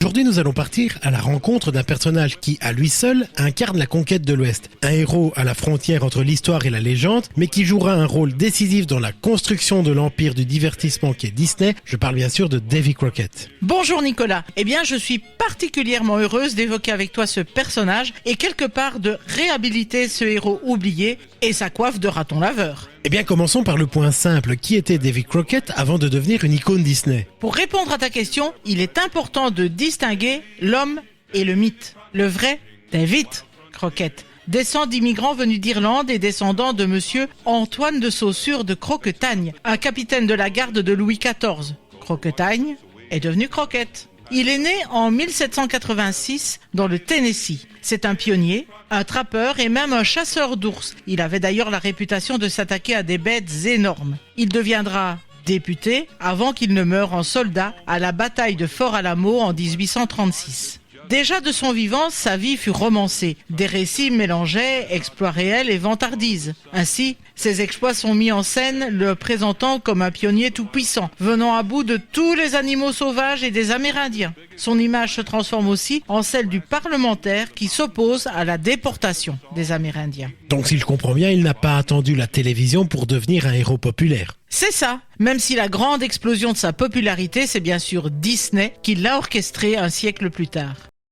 Aujourd'hui, nous allons partir à la rencontre d'un personnage qui, à lui seul, incarne la conquête de l'Ouest. Un héros à la frontière entre l'histoire et la légende, mais qui jouera un rôle décisif dans la construction de l'empire du divertissement qu'est Disney. Je parle bien sûr de Davy Crockett. Bonjour Nicolas. Eh bien, je suis particulièrement heureuse d'évoquer avec toi ce personnage et quelque part de réhabiliter ce héros oublié et sa coiffe de raton laveur. Eh bien, commençons par le point simple. Qui était Davy Crockett avant de devenir une icône Disney ? Pour répondre à ta question, il est important de distinguer l'homme et le mythe. Le vrai David Crockett descend d'immigrants venus d'Irlande et descendant de monsieur Antoine de Saussure de Croquetagne, un capitaine de la garde de Louis XIV. Croquetagne est devenu Crockett. Il est né en 1786 dans le Tennessee. C'est un pionnier, un trappeur et même un chasseur d'ours. Il avait d'ailleurs la réputation de s'attaquer à des bêtes énormes. Il deviendra député avant qu'il ne meure en soldat à la bataille de Fort Alamo en 1836. Déjà de son vivant, sa vie fut romancée. Des récits mélangeaient exploits réels et vantardises. Ainsi, ses exploits sont mis en scène, le présentant comme un pionnier tout-puissant, venant à bout de tous les animaux sauvages et des Amérindiens. Son image se transforme aussi en celle du parlementaire qui s'oppose à la déportation des Amérindiens. Donc, si je comprends bien, il n'a pas attendu la télévision pour devenir un héros populaire. C'est ça, même si la grande explosion de sa popularité, c'est bien sûr Disney qui l'a orchestré un siècle plus tard.